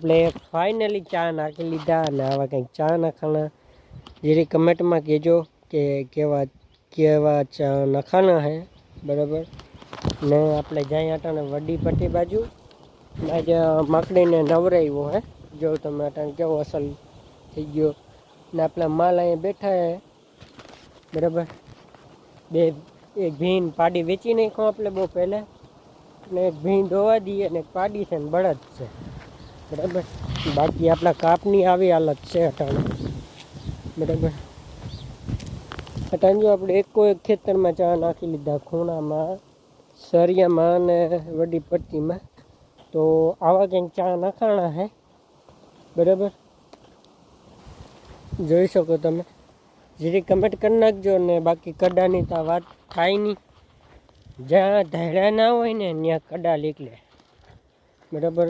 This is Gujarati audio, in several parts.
આપણે ફાઇનલી ચા નાખી લીધા અને આવા કંઈક ચા નાખાના જેરી કમેન્ટમાં કહેજો કે કેવા કેવા ચા નાખાના હે બરાબર ને આપણે જાય અટાણે વડી પટ્ટી બાજુ આજે માકડીને નવરાવ્યો હે જો તમે અટાણે કેવો અસલ થઈ ગયો ને આપણા માલ અહીંયા બેઠા હે બરાબર એક ભીન પાડી વેચી નાખો આપણે બહુ પહેલાં ને એક ભીન દોવા દઈએ અને એક પાડી છે ને બળદ છે બરાબર બાકી આપણા કાપની આવી હાલત છે અટાણે બરાબર અટાણે જો આપણે એક ખેતરમાં ચા નાખી લીધા ખૂણામાં સરિયામાં અને વડી પટ્ટીમાં તો આવા કંઈક ચા નાખાણા હે બરાબર જોઈ શકો તમે જેરી કમેન્ટ કરી નાખજો ને બાકી કડાની તો વાત થાય નહીં જ્યાં ધાડા ના હોય ને ત્યાં કડા નીકળે બરાબર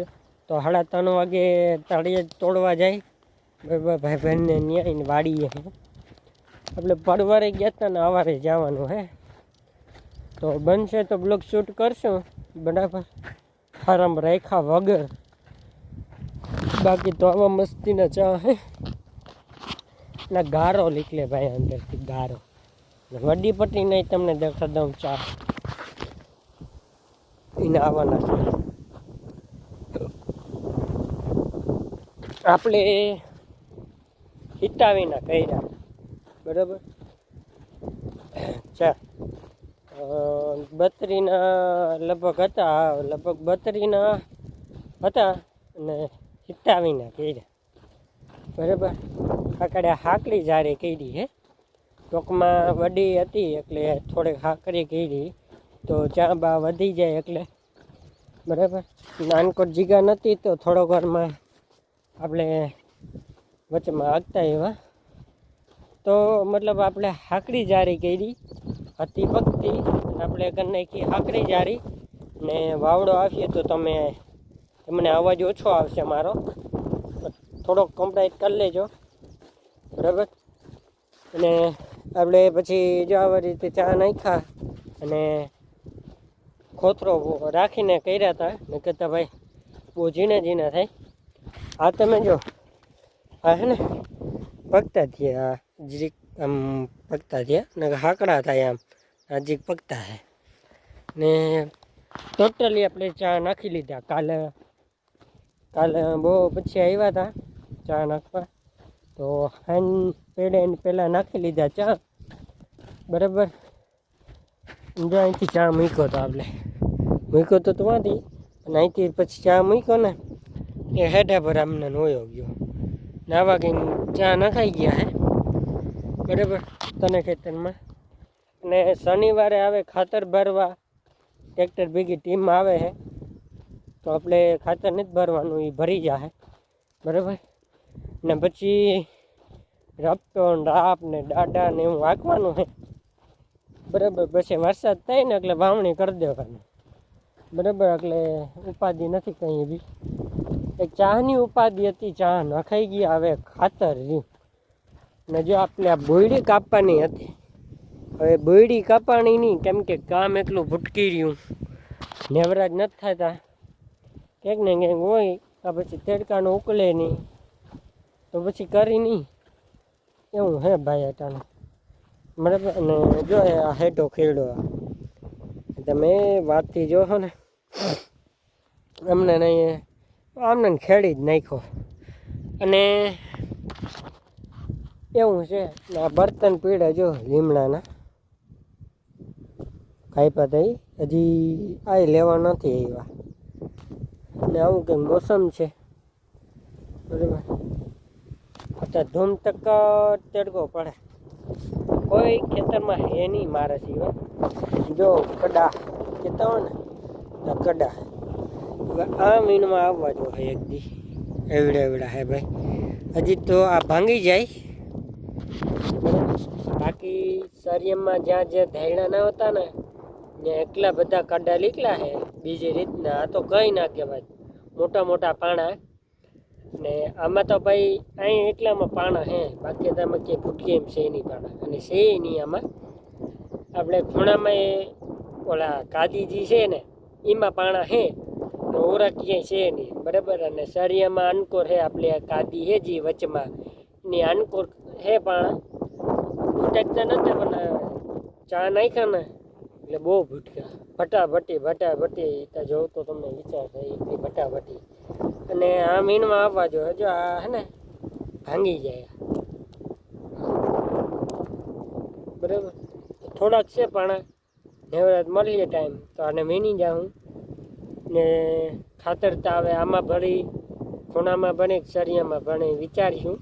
તો 3:30 વાગે તાળીએ તોડવા જાય બરાબર ભાઈ બહેનને ત્યાં વાડીએ આપણે પરવારે ગયા હતા ને સવારે જવાનું હે તો બનશે તો બ્લોગ શૂટ કરશું બરાબર આરામ રાખ્યા વગર બાકી તો આવા મસ્તીના ચા હે ના ગારો નીકળે ભાઈ અંદરથી ગારો વડી પટ્ટી નહીં તમને દેખા દઉં ચા એને આવવાના છે આપણે હિતાવીના કર્યા બરાબર ચા 32 લગભગ હતા લગભગ 32 હતા અને હિતાવીના કર્યા બરાબર આકડે હાકડી જારી કરી હે ટોકમાં વડી હતી એટલે થોડીક હાકડી કરી તો ચા બા વધી જાય એટલે બરાબર નાનકોટ જીગા નથી તો થોડોક વારમાં આપણે વચમાં આગતા એવા તો મતલબ આપણે હાકડી જારી કરી હતી ભક્તિ આપણે કરી નાખી હાકડી જારી ને વાવડો આવીએ તો તમને અવાજ ઓછો આવશે મારો થોડોક કમ્પ્લીટ કરી લેજો બરાબર અને આપણે પછી જો આવી રીતે ચા નાખ્યા અને ખોતરો રાખીને કર્યા હતા ને કહેતા ભાઈ બહુ ઝીણા થાય આ તમે જો આ હે ને પકતા થયા જીરીક આમ પકતા થયા ને હાકડા થાય આમ નજીક પકતા હે ને ટોટલી આપણે ચા નાખી લીધા કાલે બહુ પછી આવ્યા હતા ચા નાખવા તો હાન પેડે પહેલાં નાખી લીધા ચા બરાબર જો અહીંથી ચા મૂક્યો તો આપણે મૂક્યો તો ત્યાંથી અને અહીંથી પછી ચા મૂક્યો ને એ હેઠા પર આમને નોયો ગયો ને આવા કંઈક ચા નખાઈ ગયા હે બરાબર તને ખેતરમાં અને શનિવારે આવે ખાતર ભરવા ટ્રેક્ટર ભેગી ટીમ આવે છે તો આપણે ખાતર નથી ભરવાનું એ ભરી જાય બરાબર ને પછી રપટો રાપ ને દાડા ને એવું વાંકવાનું છે બરાબર પછી વરસાદ થાય ને એટલે વાવણી કરી દેવાની બરાબર એટલે ઉપાધિ નથી કંઈ બી એક ચાની ઉપાધિ હતી ચા નખાઈ ગઈ હવે ખાતર ને જો આપણે આ બોયડી કાપવાની હતી હવે બોયડી કાપવાની નહીં કેમ કે કામ એટલું ભૂટકી રહ્યું નેવરાજ નથી થતા ક્યાંક ને ક્યાંક હોય આ પછી તેડકાનું ઉકલે નહીં તો પછી કરી નહીં એવું હે ભાઈ અટાણે બરાબર અને જો આ હેઠો ખેડો તમે વાતથી જોશો ને અમને નહીં આમને ખેડી જ નાખ્યો અને એવું છે આ બર્તન પીડે જો લીમડાના કાપ્યા થઈ હજી આ લેવા નથી આવ્યા ને આવું કંઈક મોસમ છે બરાબર અત્યારે ધૂમ તક તેડકો પડે કોઈ ખેતરમાં હે નહીં મારા સિવાય જો કડા કહેતા હોય ને તો કડા હવે આ મીનમાં આવવા જો એક દી એવડા હે ભાઈ હજી તો આ ભાંગી જાય બાકી સરિયમમાં જ્યાં ધાયણા ના હોતા ને ત્યાં એટલા બધા કડા લીકલા હે બીજી રીતના આ તો કંઈ ના કહેવાય મોટા પાણા ને આમાં તો ભાઈ અહીં એટલામાં પાણા હે બાકી તમે કે ફૂટકી એમ છે નહીં પાણા અને છે નહીં આમાં આપણે ખૂણામાં એ ઓલા કાદીજી છે ને એમાં પાણા હે ઓરા ક્યાંય છે નહીં બરાબર. અને સરિયામાં અનકોર હે આપણે આ કાદી હે જી વચમાં ની અનકોર હે પણ ભૂટકતા નતા પણ ચા નાખ્યા ને એટલે બહુ ભૂટકા ભટાભટી ત્યાં જોઉં તો તમને વિચાર થાય એટલી ભટાભટી. અને આ મીનમાં આવવા જો હજુ આ હે ને ભાંગી જાય બરાબર. થોડાક છે પણ નેવરાત મળીએ ટાઈમ તો આને વીણી જાઉં ને ખાતર તો આવે આમાં ભરી ખૂણામાં બને સરિયામાં ભણે વિચારીશું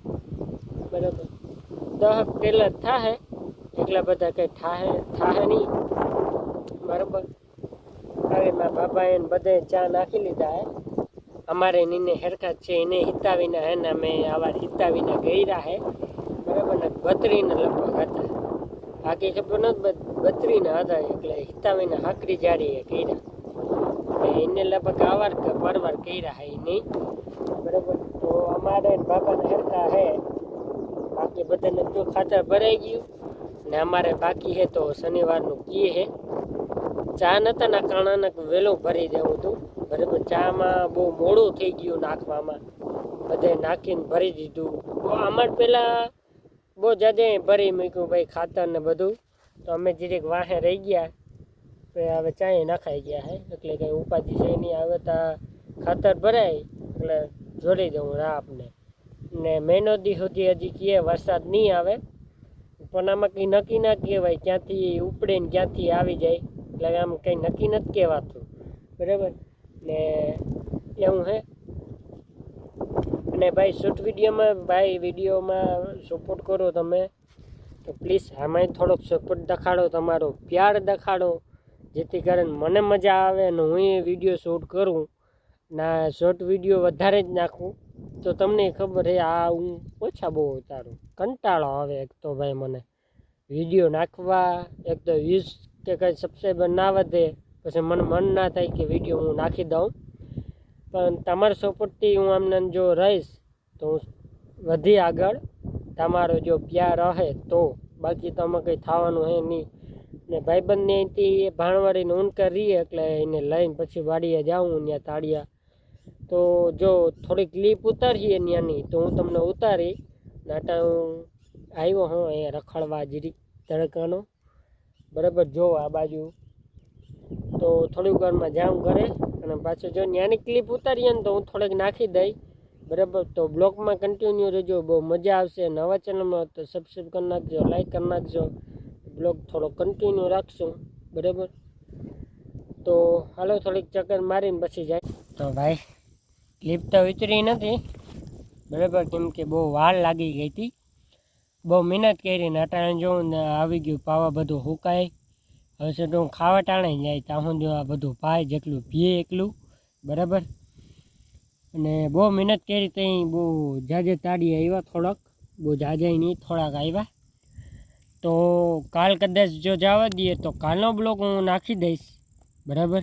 બરાબર. 10 પહેલા જ થાહે એટલા બધા કંઈ થાહે નહીં બરાબર. હવે મારા બાબાએ બધે ચા નાખી લીધા હે. અમારે નીને હેરખા છે એને હિતાવીના હે ને અમે આવા હિતાવીના ગયરા હે બરાબર. ને 32 લગભગ હતા બાકી ખબર નથી 32 હતા એટલે હિતાવીના હાકરી જાડી હે કર્યા એને લગભગ આવાર પરવાર કર્યા હે નહીં બરાબર. તો અમારે બાબાને હેરખા હે બાકી બધાને જો ખાતર ભરાઈ ગયું ને અમારે બાકી હે તો શનિવારનું કીએ હે. ચા નતા ના કારણે વહેલું ભરી દેવું હતું બરાબર. ચામાં બહુ મોડું થઈ ગયું નાખવામાં બધે નાખીને ભરી દીધું. તો આમાં પહેલાં બહુ જાજે ભરી મૂક્યું ભાઈ ખાતર ને બધું. તો અમે જીરીક વાહે રહી ગયા હવે ચાય નખાઈ ગયા હે એટલે કંઈ ઉપાધિ છે નહીં. હવે તો ખાતર ભરાય એટલે જોડી દઉં આપને ને મહિનો દી સુધી હજી કહે વરસાદ નહીં આવે પણ આમાં કંઈ નક્કી ના કહેવાય ક્યાંથી ઉપડે ને ક્યાંથી આવી જાય એટલે આમ કંઈ નક્કી નથી કહેવાતું બરાબર. ને એવું હે. અને ભાઈ શૂટ વિડીયોમાં સપોર્ટ કરો તમે તો પ્લીઝ આમાંય થોડોક સપોર્ટ દેખાડો, તમારો પ્યાર દેખાડો જેથી કરીને મને મજા આવે અને હું એ વિડીયો શૂટ કરું ના શોર્ટ વિડીયો વધારે જ નાખું તો તમને ખબર હે આ હું ઓછા બહુ ઉતારું કંટાળો આવે. એક તો ભાઈ મને વિડીયો નાખવા એક તો વ્યૂઝ કે કંઈ સબસ્ક્રાઈબર ના વધે પછી મને મન ના થાય કે વિડીયો હું નાખી દઉં. પણ તમારા સપોર્ટથી હું આમને જો રહીશ તો હું વધી આગળ તમારો જો પ્યાર રહે તો બાકી તો આમાં કંઈ થવાનું હે નહીં. ને ભાઈબંધને અહીંથી ભાણવાડીને ઊંઘ રહીએ એટલે એને લઈને પછી વાડીએ જાઉં ત્યાં તાળિયા તો જો થોડી ક્લિપ ઉતારીએ ત્યાંની તો હું તમને ઉતારી નાટા હું આવ્યો હું અહીંયા રખડવા જીરી તડકાનો બરાબર. જો આ બાજુ તો થોડીક વારમાં જાઉં ઘરે અને પાછું જો ત્યાંની ક્લિપ ઉતારીએ ને તો હું થોડીક નાખી દઈ બરાબર. તો બ્લોગમાં કન્ટિન્યુ રહેજો, બહુ મજા આવશે. નવા ચેનલમાં તો સબસ્ક્રાઈબ કરી નાખજો, લાઈક કરી નાખજો. બ્લોગ થોડો કન્ટિન્યુ રાખશું બરાબર. તો હાલો થોડીક ચક્કર મારીને પછી જાય. તો ભાઈ ક્લિપ તો ઉતરી નથી બરાબર કેમ કે બહુ વાર લાગી ગઈ હતી, બહુ મહેનત કરીને અટાણે જોઉં ને આવી ગયું પાવા બધું સુકાય. હવે છે તો હું ખાવા ટાણે જાય ત્યાં સુધી આ બધું પાય જેટલું પીએ એટલું બરાબર. અને બહુ મહેનત કરી ત્યાં બહુ જાજે તાળી આવ્યા થોડાક, બહુ જાજા નહીં થોડાક આવ્યા. તો કાલ કદાચ જો જવા દઈએ તો કાલનો બ્લોગ હું નાખી દઈશ બરાબર.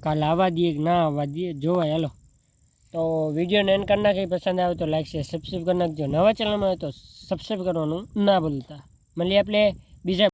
કાલ આવવા દઈએ કે ના આવવા દઈએ જોવાય. હાલો તો વિડીયોને એન્ડ કરી નાખી. પસંદ આવે તો લાઈક શેર સબસ્ક્રાઈબ કરી નાખજો. નવા ચેનલમાં હોય તો સબસ્ક્રાઈબ કરવાનું ના ભૂલતા. મળીએ આપણે બીજા